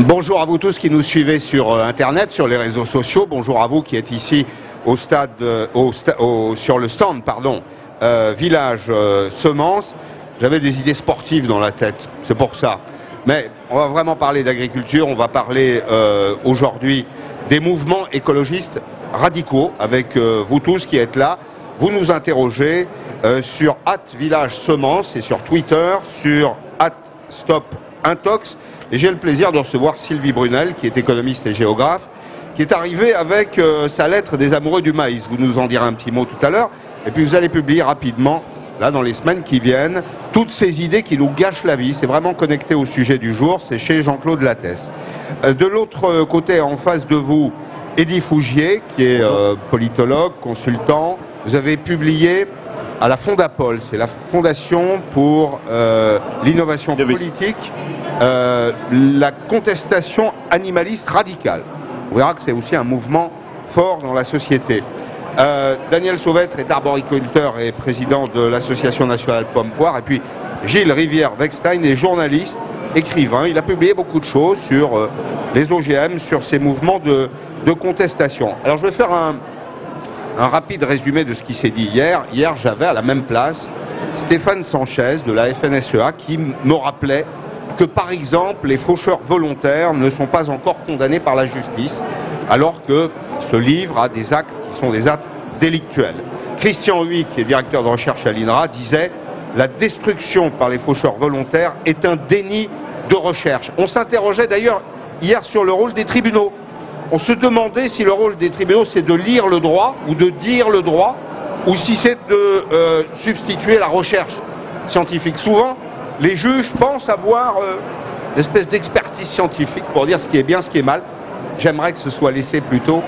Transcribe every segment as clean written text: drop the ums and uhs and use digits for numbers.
Bonjour à vous tous qui nous suivez sur Internet, sur les réseaux sociaux. Bonjour à vous qui êtes ici au stade, sur le stand, Village Semences. J'avais des idées sportives dans la tête, c'est pour ça. Mais on va vraiment parler d'agriculture, on va parler aujourd'hui des mouvements écologistes radicaux avec vous tous qui êtes là. Vous nous interrogez sur @Village Semences et sur Twitter, sur @StopIntox. Et j'ai le plaisir de recevoir Sylvie Brunel, qui est économiste et géographe, qui est arrivée avec sa lettre des amoureux du maïs. Vous nous en direz un petit mot tout à l'heure. Et puis vous allez publier rapidement, là dans les semaines qui viennent, toutes ces idées qui nous gâchent la vie. C'est vraiment connecté au sujet du jour, c'est chez Jean-Claude Lattès. De l'autre côté, en face de vous, Eddy Fougier, qui est politologue, consultant. Vous avez publié à la Fondapol, c'est la Fondation pour l'innovation politique, la contestation animaliste radicale. On verra que c'est aussi un mouvement fort dans la société. Daniel Sauvêtre est arboriculteur et président de l'Association nationale Pomme-Poire. Et puis Gilles Rivière-Wegstein est journaliste, écrivain. Il a publié beaucoup de choses sur les OGM, sur ces mouvements de contestation. Alors je vais faire un rapide résumé de ce qui s'est dit hier. Hier, j'avais à la même place Stéphane Sanchez de la FNSEA qui me rappelait que, par exemple, les faucheurs volontaires ne sont pas encore condamnés par la justice, alors que se livrent à des actes qui sont des actes délictuels. Christian Huy, qui est directeur de recherche à l'INRA, disait « La destruction par les faucheurs volontaires est un déni de recherche ». On s'interrogeait d'ailleurs hier sur le rôle des tribunaux. On se demandait si le rôle des tribunaux, c'est de lire le droit ou de dire le droit, ou si c'est de substituer la recherche scientifique. Souvent, les juges pensent avoir une espèce d'expertise scientifique pour dire ce qui est bien, ce qui est mal. J'aimerais que ce soit laissé plutôt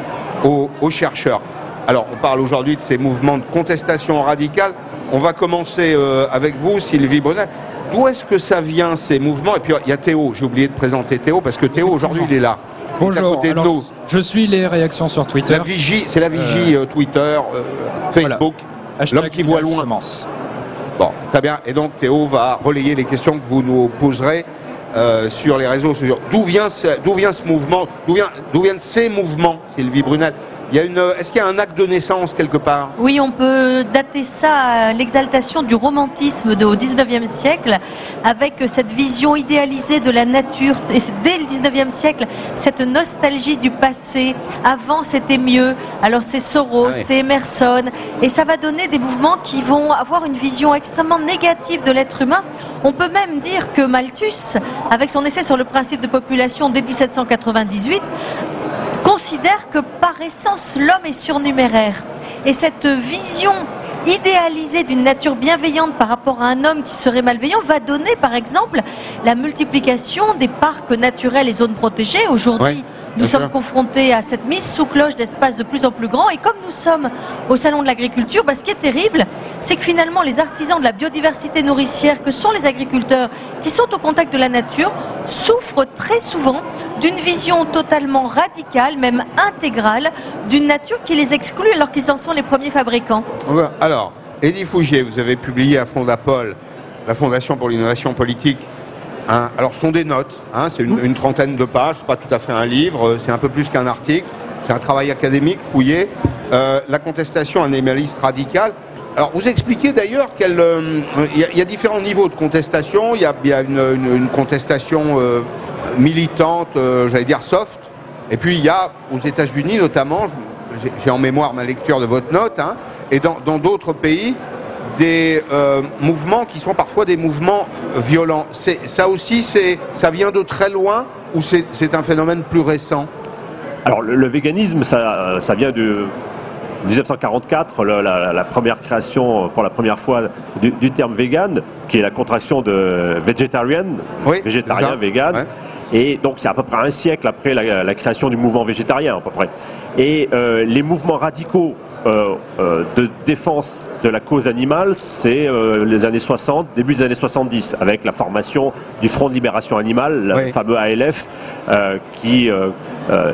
aux chercheurs. Alors, on parle aujourd'hui de ces mouvements de contestation radicale. On va commencer avec vous, Sylvie Brunel. D'où est-ce que ça vient, ces mouvements? Et puis, il y a Théo. J'ai oublié de présenter Théo, parce que Théo, aujourd'hui, il est là. Bonjour, alors, je suis les réactions sur Twitter. La vigie, c'est la vigie Twitter, Facebook, voilà. L'homme qui voit loin. Bon, très bien. Et donc Théo va relayer les questions que vous nous poserez sur les réseaux sociaux. D'où vient ce mouvement? D'où viennent ces mouvements, Sylvie Brunel? Est-ce qu'il y a un acte de naissance quelque part? Oui, on peut dater ça à l'exaltation du romantisme au XIXe siècle, avec cette vision idéalisée de la nature. Et dès le XIXe siècle, cette nostalgie du passé. Avant, c'était mieux. Alors c'est Soros, c'est Emerson. Et ça va donner des mouvements qui vont avoir une vision extrêmement négative de l'être humain. On peut même dire que Malthus, avec son essai sur le principe de population dès 1798, considère que par essence l'homme est surnuméraire. Et cette vision idéalisée d'une nature bienveillante par rapport à un homme qui serait malveillant va donner par exemple la multiplication des parcs naturels et zones protégées. Aujourd'hui, nous sommes confrontés à cette mise sous cloche d'espaces de plus en plus grands, et comme nous sommes au salon de l'agriculture, ce qui est terrible, c'est que finalement les artisans de la biodiversité nourricière que sont les agriculteurs qui sont au contact de la nature souffrent très souvent d'une vision totalement radicale, même intégrale, d'une nature qui les exclut alors qu'ils en sont les premiers fabricants. Alors, Eddy Fougier, vous avez publié à Fondapol, la Fondation pour l'innovation politique. Alors, ce sont des notes, c'est une trentaine de pages, c'est pas tout à fait un livre, c'est un peu plus qu'un article, c'est un travail académique fouillé. La contestation animaliste radicale. Alors, vous expliquez d'ailleurs qu'il y a différents niveaux de contestation. Il y a une contestation militante, j'allais dire soft. Et puis, il y a aux États-Unis notamment, j'ai en mémoire ma lecture de votre note, et dans d'autres pays, des mouvements qui sont parfois des mouvements violents. Ça aussi, ça vient de très loin ou c'est un phénomène plus récent? Alors le véganisme, ça vient de 1944, la première création pour la première fois du terme vegan, qui est la contraction de vegetarian, végétarien, vegan. Ouais. Et donc c'est à peu près un siècle après la création du mouvement végétarien à peu près. Et les mouvements radicaux de défense de la cause animale, c'est les années 60, début des années 70, avec la formation du Front de Libération Animale, le fameux ALF, qui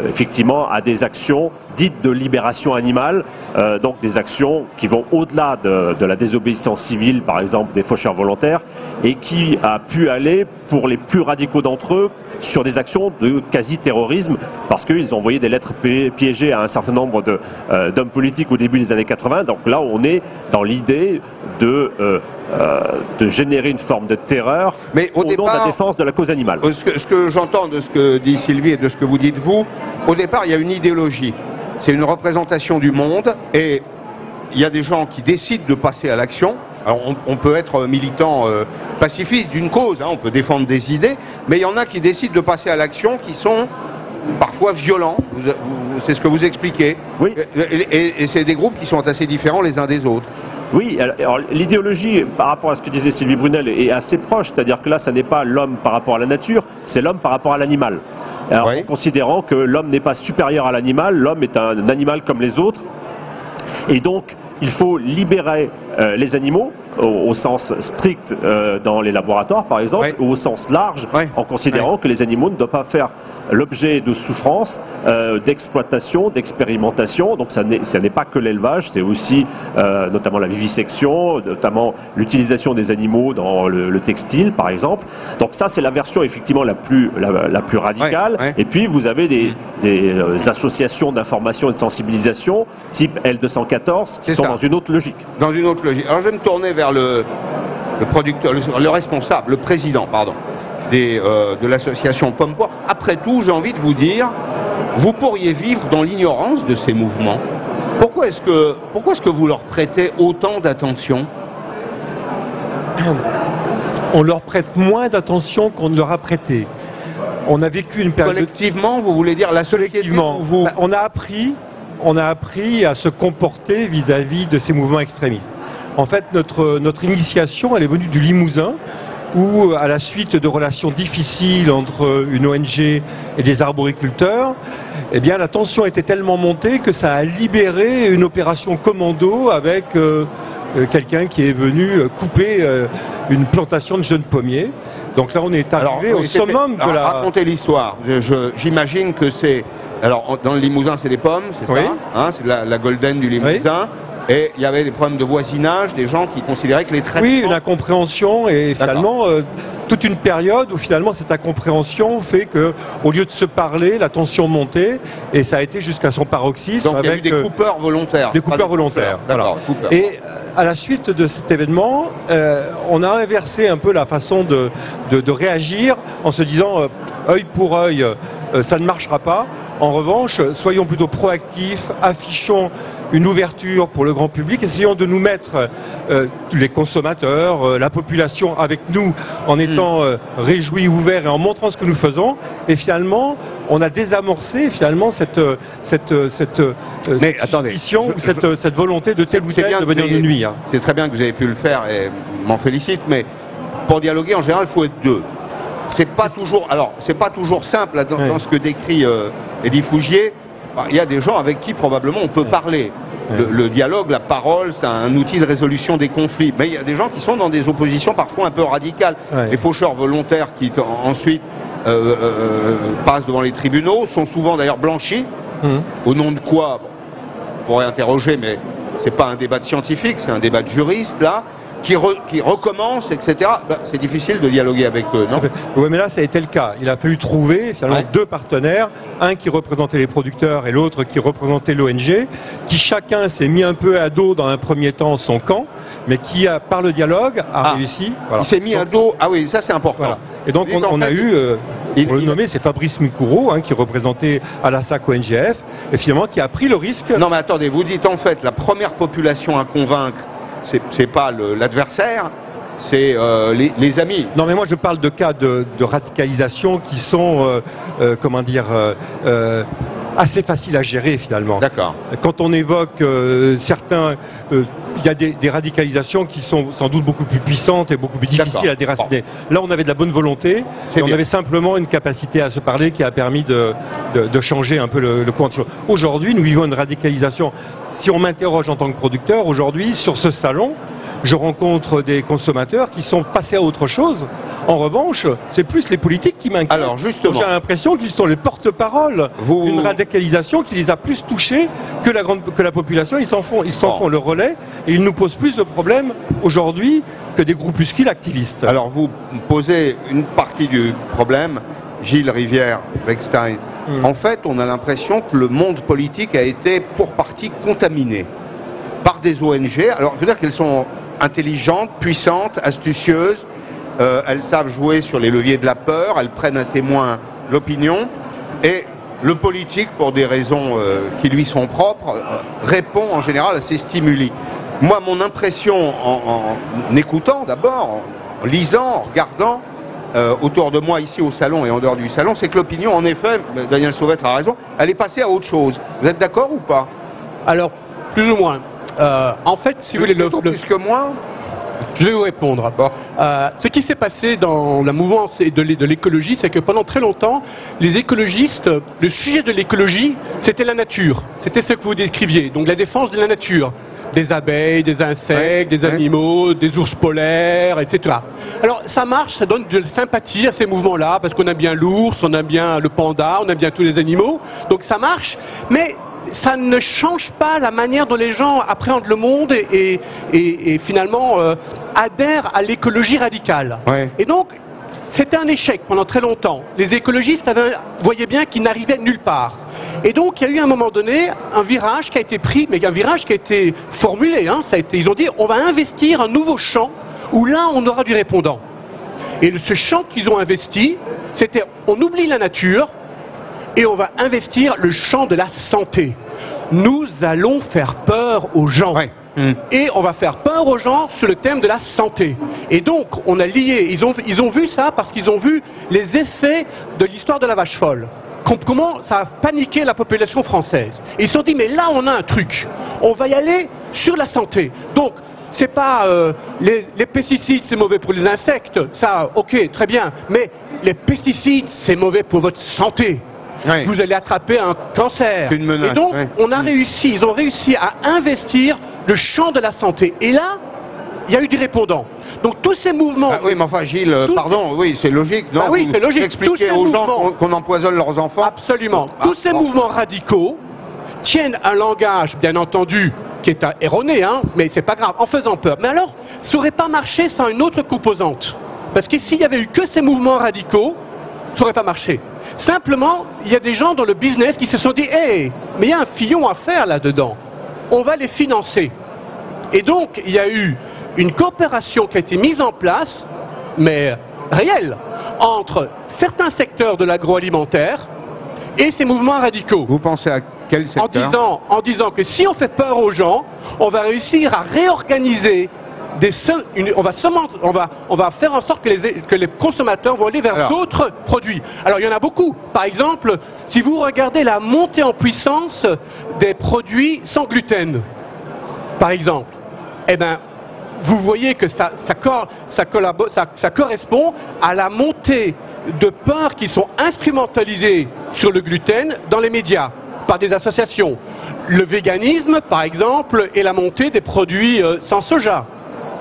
effectivement à des actions dites de libération animale, donc des actions qui vont au-delà de la désobéissance civile, par exemple des faucheurs volontaires, et qui a pu aller, pour les plus radicaux d'entre eux, sur des actions de quasi-terrorisme, parce qu'ils ont envoyé des lettres piégées à un certain nombre d'hommes politiques au début des années 80. Donc là, on est dans l'idée de générer une forme de terreur au nom de la défense de la cause animale. Ce que j'entends de ce que dit Sylvie et de ce que vous dites vous, au départ, il y a une idéologie. C'est une représentation du monde et il y a des gens qui décident de passer à l'action. Alors on peut être militant pacifiste d'une cause, hein, on peut défendre des idées, mais il y en a qui décident de passer à l'action qui sont parfois violents. C'est ce que vous expliquez. Oui. Et c'est des groupes qui sont assez différents les uns des autres. Oui, alors l'idéologie, par rapport à ce que disait Sylvie Brunel, est assez proche, c'est-à-dire que là, ça n'est pas l'homme par rapport à la nature, c'est l'homme par rapport à l'animal. Alors, oui. En considérant que l'homme n'est pas supérieur à l'animal, l'homme est un animal comme les autres, et donc il faut libérer les animaux, au sens strict dans les laboratoires par exemple, ou au sens large, en considérant que les animaux ne doivent pas faire l'objet de souffrance, d'exploitation, d'expérimentation. Donc ça n'est pas que l'élevage, c'est aussi notamment la vivisection, notamment l'utilisation des animaux dans le textile par exemple. Donc ça c'est la version effectivement la plus radicale. Et puis vous avez des associations d'information et de sensibilisation type L214 qui sont dans une autre logique. Dans une autre logique. Alors je vais me tourner vers le producteur, le responsable, le président, pardon, de l'association Pomme-Poire. Après tout, j'ai envie de vous dire, vous pourriez vivre dans l'ignorance de ces mouvements. Pourquoi est-ce que vous leur prêtez autant d'attention ? On leur prête moins d'attention qu'on ne leur a prêté. On a vécu une période... Collectivement, vous voulez dire la société vous... On a appris à se comporter vis-à-vis de ces mouvements extrémistes. En fait, notre initiation, elle est venue du Limousin, où, à la suite de relations difficiles entre une ONG et des arboriculteurs, eh bien, la tension était tellement montée que ça a libéré une opération commando avec quelqu'un qui est venu couper une plantation de jeunes pommiers. Donc là, on est arrivé au summum de la... Racontez l'histoire. J'imagine que c'est... Alors, dans le Limousin, c'est des pommes, c'est ça, hein, c'est la Golden du Limousin. Et il y avait des problèmes de voisinage, des gens qui considéraient que les traitements... Oui, une incompréhension et finalement toute une période où finalement cette incompréhension fait que, au lieu de se parler, la tension montait et ça a été jusqu'à son paroxysme. Donc avec il y a eu des coupeurs volontaires. Des coupeurs volontaires. Voilà. Et à la suite de cet événement, on a inversé un peu la façon de réagir en se disant œil pour œil, ça ne marchera pas. En revanche, soyons plutôt proactifs, affichons une ouverture pour le grand public, essayons de nous mettre les consommateurs, la population avec nous en étant réjouis, ouverts et en montrant ce que nous faisons. Et finalement, on a désamorcé finalement cette suspicion ou cette volonté de tel ou tel de venir nous nuire. C'est très bien que vous avez pu le faire et m'en félicite, mais pour dialoguer en général, il faut être deux. C'est pas toujours simple dans ce que décrit Eddie Fougier. Il y a des gens avec qui probablement on peut parler. Le dialogue, la parole, c'est un outil de résolution des conflits. Mais il y a des gens qui sont dans des oppositions parfois un peu radicales. Les faucheurs volontaires qui ensuite passent devant les tribunaux sont souvent d'ailleurs blanchis. Au nom de quoi, on pourrait interroger, mais c'est pas un débat de scientifique, c'est un débat de juriste là. Qui recommence, etc. C'est difficile de dialoguer avec eux, non ? Oui, mais là, ça a été le cas. Il a fallu trouver finalement deux partenaires, un qui représentait les producteurs et l'autre qui représentait l'ONG, qui chacun s'est mis un peu à dos dans un premier temps son camp, mais qui, par le dialogue, a réussi. Voilà. Il s'est mis à dos, ah oui, ça c'est important. Voilà. Et donc on a eu, pour le nommer, c'est Fabrice Mukuro, qui représentait Alasac ONGF, et finalement qui a pris le risque... Non mais attendez, vous dites en fait, la première population à convaincre, c'est pas l'adversaire, c'est les amis. Non mais moi je parle de cas de radicalisation qui sont, comment dire, assez faciles à gérer finalement. D'accord. Quand on évoque certains... il y a des radicalisations qui sont sans doute beaucoup plus puissantes et beaucoup plus difficiles à déraciner. Là, on avait de la bonne volonté et on avait simplement une capacité à se parler qui a permis de changer un peu le courant de choses. Aujourd'hui, nous vivons une radicalisation. Si on m'interroge en tant que producteur, aujourd'hui, sur ce salon, je rencontre des consommateurs qui sont passés à autre chose En revanche, c'est plus les politiques qui m'inquiètent. Alors justement, j'ai l'impression qu'ils sont les porte-parole d'une radicalisation qui les a plus touchés que la population. Ils s'en font le relais et ils nous posent plus de problèmes aujourd'hui que des groupuscules activistes. Alors vous posez une partie du problème, Gilles Rivière-Bechstein. En fait, on a l'impression que le monde politique a été pour partie contaminé par des ONG. Alors je veux dire qu'elles sont intelligentes, puissantes, astucieuses. Elles savent jouer sur les leviers de la peur, elles prennent à témoin l'opinion, et le politique, pour des raisons qui lui sont propres, répond en général à ces stimuli. Moi, mon impression en écoutant d'abord, en lisant, en regardant autour de moi ici au salon et en dehors du salon, c'est que l'opinion, en effet, Daniel Sauvêtre a raison, elle est passée à autre chose. Vous êtes d'accord ou pas? Alors, plus ou moins. En fait, si vous voulez... Plus que moi. Je vais vous répondre. Ce qui s'est passé dans la mouvance de l'écologie, c'est que pendant très longtemps, les écologistes, le sujet de l'écologie, c'était la nature. C'était ce que vous décriviez, donc la défense de la nature. Des abeilles, des insectes, des animaux, des ours polaires, etc. Alors ça marche, ça donne de la sympathie à ces mouvements-là, parce qu'on aime bien l'ours, on aime bien le panda, on aime bien tous les animaux, donc ça marche, mais ça ne change pas la manière dont les gens appréhendent le monde et finalement adhèrent à l'écologie radicale. Ouais. Et donc, c'était un échec pendant très longtemps. Les écologistes voyaient bien qu'ils n'arrivaient nulle part. Et donc, il y a eu à un moment donné un virage qui a été pris, mais un virage qui a été formulé. Hein, ils ont dit, on va investir un nouveau champ où là, on aura du répondant. Et ce champ qu'ils ont investi, c'était, on oublie la nature, et on va investir le champ de la santé. Nous allons faire peur aux gens. Ouais. Et on va faire peur aux gens sur le thème de la santé. Et donc, on a lié, ils ont vu ça parce qu'ils ont vu les effets de l'histoire de la vache folle. Comment ça a paniqué la population française. Et ils se sont dit, mais là, on a un truc. On va y aller sur la santé. Donc, c'est pas les pesticides, c'est mauvais pour les insectes. Ça, ok, très bien. Mais les pesticides, c'est mauvais pour votre santé. Oui. Vous allez attraper un cancer. Une menace. Et donc, ils ont réussi à investir le champ de la santé. Et là, il y a eu des répondants. Donc tous ces mouvements... oui, mais enfin Gilles, pardon, oui, c'est logique, non? Oui, c'est logique. Expliquer aux gens qu'on empoisonne leurs enfants. Absolument. Tous ces mouvements radicaux tiennent un langage, bien entendu, qui est erroné, hein, mais c'est pas grave, en faisant peur. Mais alors, ça n'aurait pas marché sans une autre composante. Parce que s'il y avait eu que ces mouvements radicaux, ça n'aurait pas marché. Simplement, il y a des gens dans le business qui se sont dit « Hey, mais il y a un filon à faire là-dedans. On va les financer. » Et donc, il y a eu une coopération qui a été mise en place, mais réelle, entre certains secteurs de l'agroalimentaire et ces mouvements radicaux. Vous pensez à quel secteur? En disant que si on fait peur aux gens, on va réussir à réorganiser on va faire en sorte que les consommateurs vont aller vers d'autres produits. Alors il y en a beaucoup. Par exemple, si vous regardez la montée en puissance des produits sans gluten, par exemple, eh ben, vous voyez que ça correspond à la montée de peurs qui sont instrumentalisées sur le gluten dans les médias, par des associations. Le véganisme, par exemple, et la montée des produits sans soja.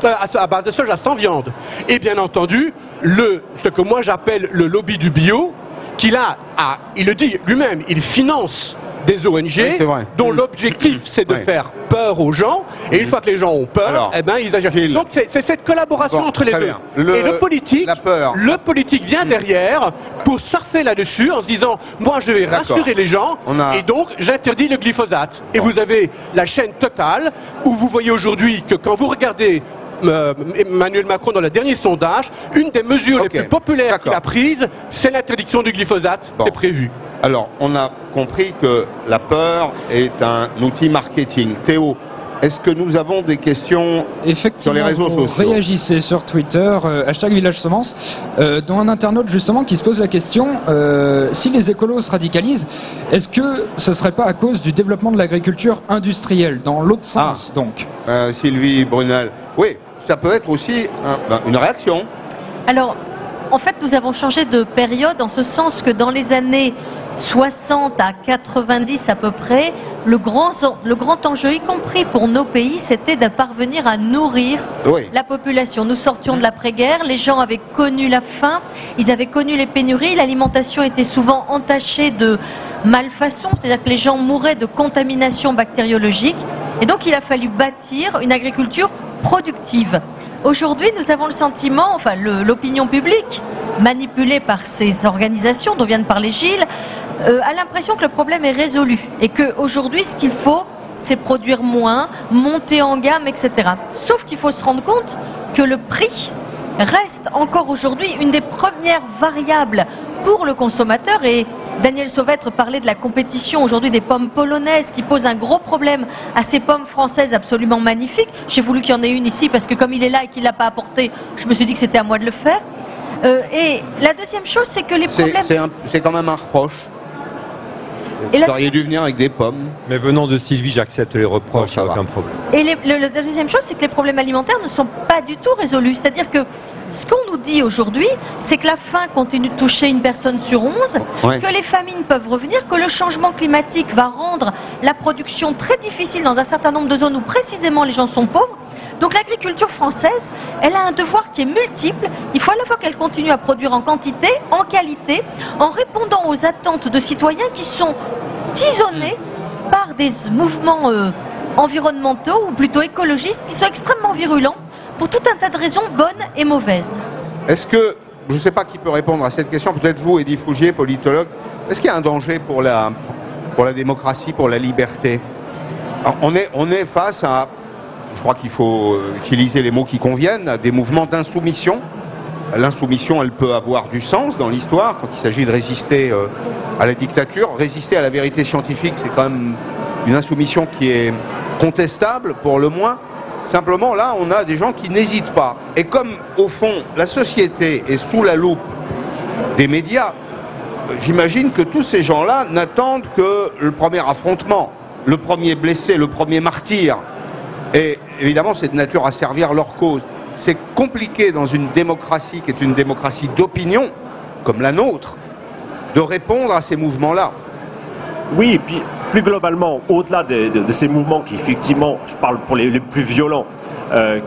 À base de soja, sans viande. Et bien entendu, ce que moi j'appelle le lobby du bio, il le dit lui-même, il finance des ONG dont l'objectif c'est de faire peur aux gens, et une fois que les gens ont peur, eh ben, ils agissent. Donc c'est cette collaboration entre les deux. Et le politique vient derrière pour surfer là-dessus en se disant, moi je vais rassurer les gens, et donc j'interdis le glyphosate. Et vous avez la chaîne Total, où vous voyez aujourd'hui que quand vous regardez Emmanuel Macron dans le dernier sondage, une des mesures les plus populaires qu'il a prises, c'est l'interdiction du glyphosate qui est prévue. Alors, on a compris que la peur est un outil marketing. Théo, est-ce que nous avons des questions sur les réseaux sociaux? Réagissez sur Twitter, #VillageSemence, dont un internaute justement qui se pose la question, si les écolos se radicalisent, est-ce que ce ne serait pas à cause du développement de l'agriculture industrielle, dans l'autre sens donc? Sylvie Brunel, oui, ça peut être aussi une réaction. Alors, en fait, nous avons changé de période en ce sens que dans les années 60 à 90 à peu près, le grand enjeu, y compris pour nos pays, c'était de parvenir à nourrir la population. Nous sortions de l'après-guerre, les gens avaient connu la faim, ils avaient connu les pénuries, l'alimentation était souvent entachée de malfaçons, c'est-à-dire que les gens mouraient de contamination bactériologique, et donc il a fallu bâtir une agriculture productive. Aujourd'hui, nous avons le sentiment, enfin l'opinion publique, manipulée par ces organisations dont vient de parler Gilles, a l'impression que le problème est résolu et qu'aujourd'hui, ce qu'il faut, c'est produire moins, monter en gamme, etc. Sauf qu'il faut se rendre compte que le prix reste encore aujourd'hui une des premières variables pour le consommateur. Et Daniel Sauvêtre parlait de la compétition aujourd'hui des pommes polonaises qui pose un gros problème à ces pommes françaises absolument magnifiques. J'ai voulu qu'il y en ait une ici parce que comme il est là et qu'il ne l'a pas apporté, je me suis dit que c'était à moi de le faire. Et la deuxième chose, c'est que les problèmes... C'est quand même un reproche. Vous auriez dû venir avec des pommes. Mais venant de Sylvie, j'accepte les reproches, il n'y a aucun problème. Et la deuxième chose, c'est que les problèmes alimentaires ne sont pas du tout résolus. C'est-à-dire que ce qu'on nous dit aujourd'hui, c'est que la faim continue de toucher une personne sur 11, que les famines peuvent revenir, que le changement climatique va rendre la production très difficile dans un certain nombre de zones où précisément les gens sont pauvres. Donc l'agriculture française, elle a un devoir qui est multiple. Il faut à la fois qu'elle continue à produire en quantité, en qualité, en répondant aux attentes de citoyens qui sont tisonnés par des mouvements environnementaux ou plutôt écologistes qui sont extrêmement virulents pour tout un tas de raisons bonnes et mauvaises. Est-ce que, je ne sais pas qui peut répondre à cette question, peut-être vous, Eddy Fougier, politologue, est-ce qu'il y a un danger pour la démocratie, pour la liberté? Alors, on est face à... Je crois qu'il faut utiliser les mots qui conviennent, à des mouvements d'insoumission. L'insoumission, elle peut avoir du sens dans l'histoire quand il s'agit de résister à la dictature. Résister à la vérité scientifique, c'est quand même une insoumission qui est contestable, pour le moins. Simplement, là, on a des gens qui n'hésitent pas. Et comme, au fond, la société est sous la loupe des médias, j'imagine que tous ces gens-là n'attendent que le premier affrontement, le premier blessé, le premier martyr. Et évidemment, c'est de nature à servir leur cause. C'est compliqué dans une démocratie qui est une démocratie d'opinion, comme la nôtre, de répondre à ces mouvements-là. Oui, et puis plus globalement, au-delà de ces mouvements qui, effectivement, je parle pour les plus violents,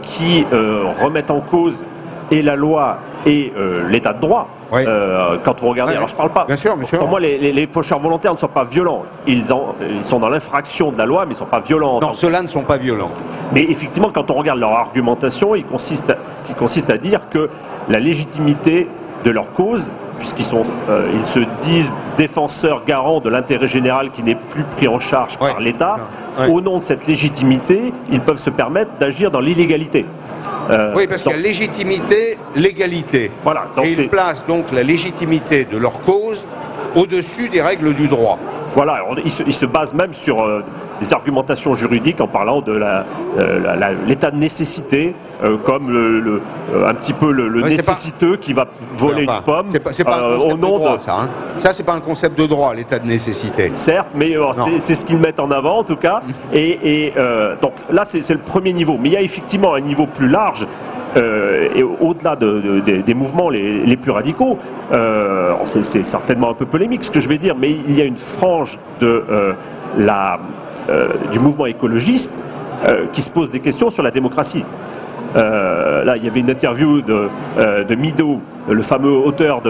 qui remettent en cause et la loi et l'état de droit. Quand vous regardez, alors je parle pas. Bien sûr. Pour moi, les faucheurs volontaires ne sont pas violents. Ils sont dans l'infraction de la loi, mais ils ne sont pas violents. Non, ceux-là ne sont pas violents. Mais effectivement, quand on regarde leur argumentation, qui consiste à dire que la légitimité de leur cause, puisqu'ils ils se disent défenseurs garants de l'intérêt général qui n'est plus pris en charge par l'État, au nom de cette légitimité, ils peuvent se permettre d'agir dans l'illégalité. Oui, parce qu'il y a légitimité, légalité. Voilà, donc et ils placent donc la légitimité de leur cause au-dessus des règles du droit. Voilà, ils se basent même sur des argumentations juridiques en parlant de l'état de nécessité, comme un petit peu le nécessiteux qui va voler une pomme c'est pas un au nom de droit, ça. Hein. Ça, c'est pas un concept de droit, l'état de nécécité. Certes, mais c'est ce qu'ils mettent en avant en tout cas. Et donc là, c'est le premier niveau. Mais il y a effectivement un niveau plus large. Et au-delà des mouvements les plus radicaux, c'est certainement un peu polémique ce que je vais dire, mais il y a une frange du mouvement écologiste qui se pose des questions sur la démocratie. Là, il y avait une interview de Mido, le fameux auteur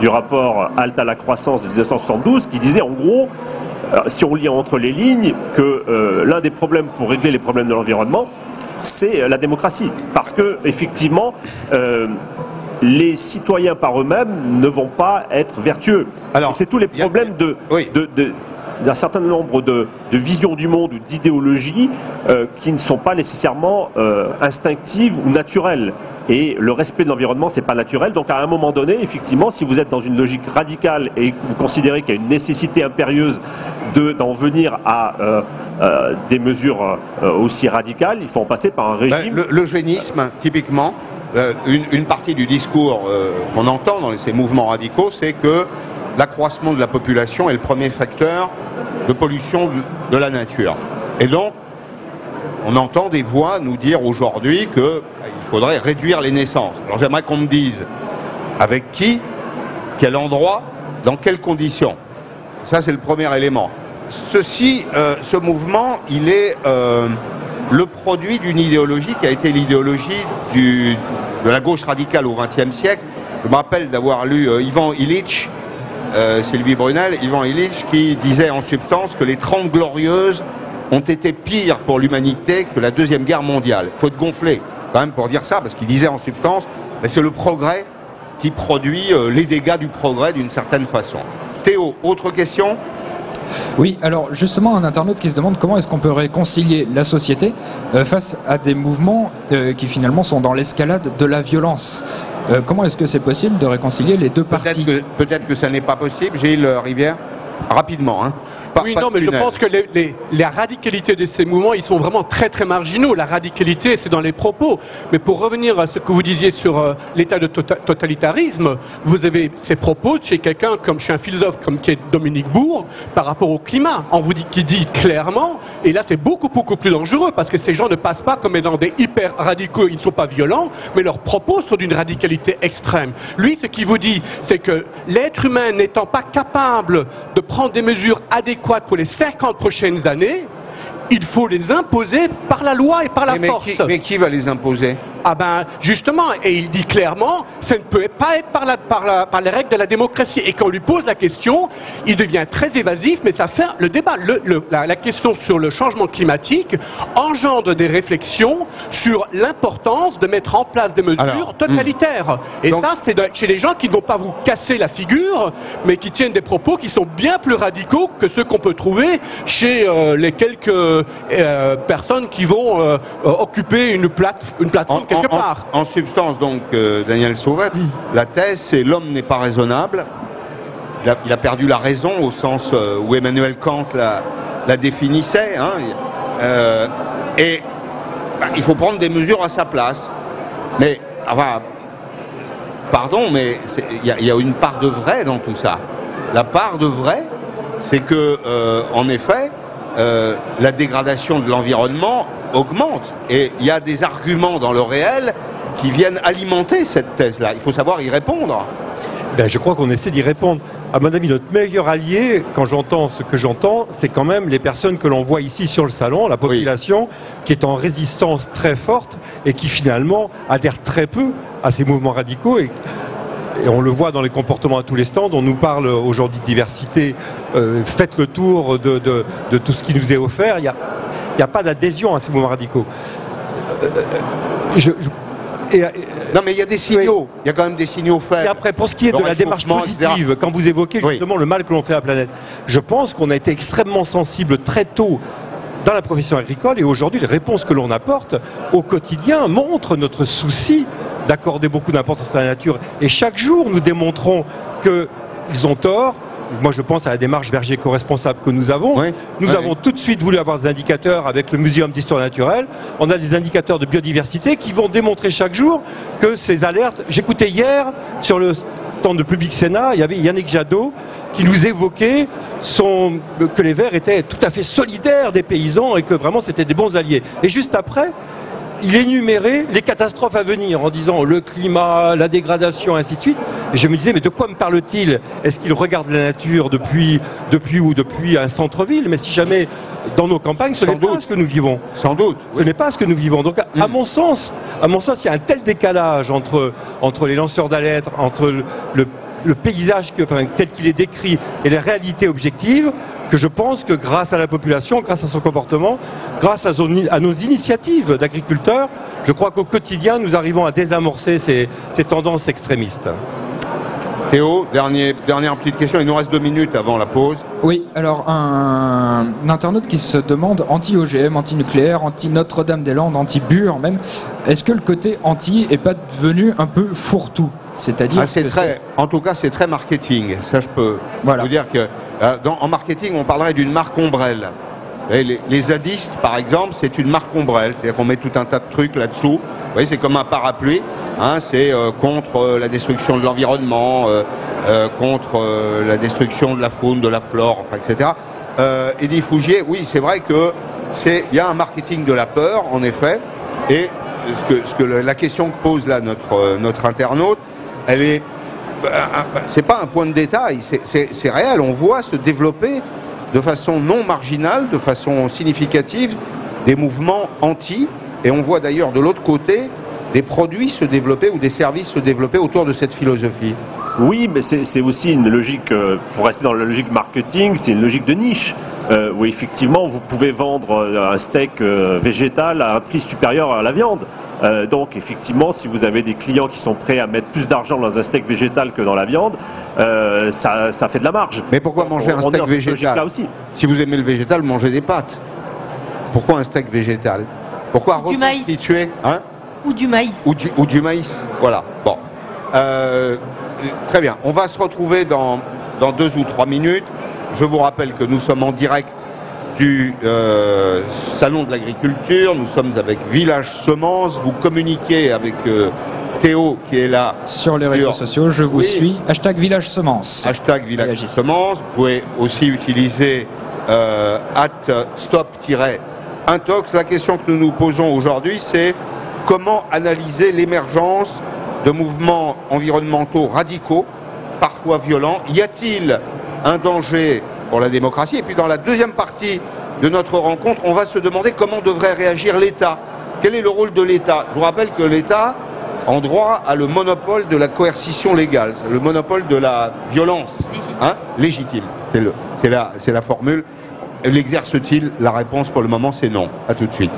du rapport Halte à la croissance de 1972, qui disait en gros, si on lit entre les lignes, que l'un des problèmes pour régler les problèmes de l'environnement, c'est la démocratie. Parce que, effectivement, les citoyens par eux-mêmes ne vont pas être vertueux. Alors, c'est tous les problèmes d'un certain nombre de visions du monde ou d'idéologies qui ne sont pas nécessairement instinctives ou naturelles. Et le respect de l'environnement, c'est pas naturel. Donc, à un moment donné, effectivement, si vous êtes dans une logique radicale et que vous considérez qu'il y a une nécessité impérieuse d'en venir à des mesures aussi radicales, il faut en passer par un régime. L'eugénisme, typiquement, une partie du discours qu'on entend dans ces mouvements radicaux, c'est que l'accroissement de la population est le premier facteur de pollution de la nature. Et donc, on entend des voix nous dire aujourd'hui qu'il faudrait réduire les naissances. Alors j'aimerais qu'on me dise avec qui, quel endroit, dans quelles conditions. Ça, c'est le premier élément. ce mouvement, il est le produit d'une idéologie qui a été l'idéologie de la gauche radicale au XXe siècle. Je me rappelle d'avoir lu Ivan Illich, Sylvie Brunel, Ivan Illich, qui disait en substance que les 30 glorieuses ont été pires pour l'humanité que la Deuxième Guerre mondiale. Il faut être gonflé quand même pour dire ça, parce qu'il disait en substance, c'est le progrès qui produit les dégâts du progrès d'une certaine façon. Théo, autre question ? Oui, alors justement, un internaute qui se demande comment est-ce qu'on peut réconcilier la société face à des mouvements qui finalement sont dans l'escalade de la violence. Comment est-ce que c'est possible de réconcilier les deux parties ? Peut-être que ça n'est pas possible. Gilles Rivière, rapidement, hein. Oui, non, mais je pense que la radicalité de ces mouvements, ils sont vraiment très très marginaux. La radicalité, c'est dans les propos. Mais pour revenir à ce que vous disiez sur l'état de totalitarisme, vous avez ces propos de chez quelqu'un comme chez un philosophe comme qui est Dominique Bourg par rapport au climat. Qui dit clairement, et là c'est beaucoup plus dangereux parce que ces gens ne passent pas comme étant des hyper radicaux, ils ne sont pas violents, mais leurs propos sont d'une radicalité extrême. Lui, ce qu'il vous dit, c'est que l'être humain n'étant pas capable de prendre des mesures adéquates pour les 50 prochaines années, il faut les imposer par la loi et par la force. Mais qui va les imposer ? Ah ben justement, et il dit clairement, ça ne peut pas être par les règles de la démocratie. Et quand on lui pose la question, il devient très évasif, mais ça fait le débat. La question sur le changement climatique engendre des réflexions sur l'importance de mettre en place des mesures totalitaires. Et donc, ça, c'est chez les gens qui ne vont pas vous casser la figure, mais qui tiennent des propos qui sont bien plus radicaux que ceux qu'on peut trouver chez les quelques personnes qui vont occuper une plateforme quelque part. En substance, donc, Daniel Sauvette, la thèse, c'est l'homme n'est pas raisonnable. Il a perdu la raison au sens où Emmanuel Kant la définissait. Hein, et il faut prendre des mesures à sa place. Mais, enfin, pardon, mais il y a une part de vrai dans tout ça. La part de vrai, c'est que, en effet, la dégradation de l'environnement augmente. Et il y a des arguments dans le réel qui viennent alimenter cette thèse-là. Il faut savoir y répondre. Ben, je crois qu'on essaie d'y répondre. À mon avis, notre meilleur allié, quand j'entends ce que j'entends, c'est quand même les personnes que l'on voit ici sur le salon, la population, qui est en résistance très forte et qui finalement adhère très peu à ces mouvements radicaux. Et on le voit dans les comportements à tous les stands. On nous parle aujourd'hui de diversité. Faites le tour de tout ce qui nous est offert. Il n'y a pas d'adhésion à ces mouvements radicaux. Non, mais il y a des signaux. Il y a quand même des signaux faibles. Et après, pour ce qui est de la démarche positive, etc. Quand vous évoquez justement le mal que l'on fait à la planète, je pense qu'on a été extrêmement sensible très tôt dans la profession agricole, et aujourd'hui, les réponses que l'on apporte au quotidien montrent notre souci d'accorder beaucoup d'importance à la nature. Et chaque jour, nous démontrons qu'ils ont tort. Moi, je pense à la démarche verger éco-responsable que nous avons. Nous avons tout de suite voulu avoir des indicateurs avec le Muséum d'histoire naturelle. On a des indicateurs de biodiversité qui vont démontrer chaque jour que ces alertes... J'écoutais hier, sur le stand de Public Sénat, il y avait Yannick Jadot qui nous évoquait que les Verts étaient tout à fait solidaires des paysans et que vraiment c'était des bons alliés. Et juste après, il énumérait les catastrophes à venir en disant le climat, la dégradation, ainsi de suite. Et je me disais, mais de quoi me parle-t-il? Est-ce qu'il regarde la nature depuis un centre-ville? Mais si jamais dans nos campagnes, ce n'est pas ce que nous vivons. Sans doute. Ce n'est pas ce que nous vivons. Donc, à mon sens, il y a un tel décalage entre les lanceurs d'alerte, entre le paysage tel qu'il est décrit et les réalités objectives, que je pense que grâce à la population, grâce à son comportement, grâce à nos initiatives d'agriculteurs, je crois qu'au quotidien, nous arrivons à désamorcer ces tendances extrémistes. Théo, dernière petite question, il nous reste 2 minutes avant la pause. Oui, alors un internaute qui se demande anti-OGM, anti-nucléaire, anti-Notre-Dame-des-Landes, anti-Bure même, est-ce que le côté anti n'est pas devenu un peu fourre-tout? C'est-à-dire en tout cas, c'est très marketing. Ça, je peux vous dire que en marketing, on parlerait d'une marque ombrelle. Les zadistes, par exemple, c'est une marque ombrelle. C'est-à-dire qu'on met tout un tas de trucs là-dessous. Vous voyez, c'est comme un parapluie. Hein, c'est contre la destruction de l'environnement, contre la destruction de la faune, de la flore, etc. Eddy Fougier, oui, c'est vrai qu'il y a un marketing de la peur, en effet. Et la question que pose là notre internaute, elle est, c'est pas un point de détail, c'est réel. On voit se développer de façon non marginale, de façon significative, des mouvements anti, et on voit d'ailleurs de l'autre côté des produits se développer ou des services se développer autour de cette philosophie. Oui, mais c'est aussi une logique, pour rester dans la logique marketing, c'est une logique de niche, où effectivement vous pouvez vendre un steak végétal à un prix supérieur à la viande. Donc effectivement, si vous avez des clients qui sont prêts à mettre plus d'argent dans un steak végétal que dans la viande, ça fait de la marge. Mais pourquoi manger un steak végétal aussi. Si vous aimez le végétal, mangez des pâtes. Pourquoi un steak végétal? Pourquoi reconstituer ou du maïs. Ou du maïs, voilà. Bon. Très bien. On va se retrouver dans 2 ou 3 minutes. Je vous rappelle que nous sommes en direct du Salon de l'Agriculture. Nous sommes avec Village Semences. Vous communiquez avec Théo qui est là. Sur les réseaux sociaux, je vous suis. Hashtag Village Semences. Hashtag Village Semences. Vous pouvez aussi utiliser @stop-intox. La question que nous nous posons aujourd'hui, c'est comment analyser l'émergence de mouvements environnementaux radicaux, parfois violents. Y a-t-il un danger pour la démocratie? Et puis dans la deuxième partie de notre rencontre, on va se demander comment devrait réagir l'État. Quel est le rôle de l'État? Je vous rappelle que l'État, en droit, a le monopole de la coercition légale, le monopole de la violence légitime. C'est la formule. L'exerce-t-il? La réponse pour le moment, c'est non. À tout de suite.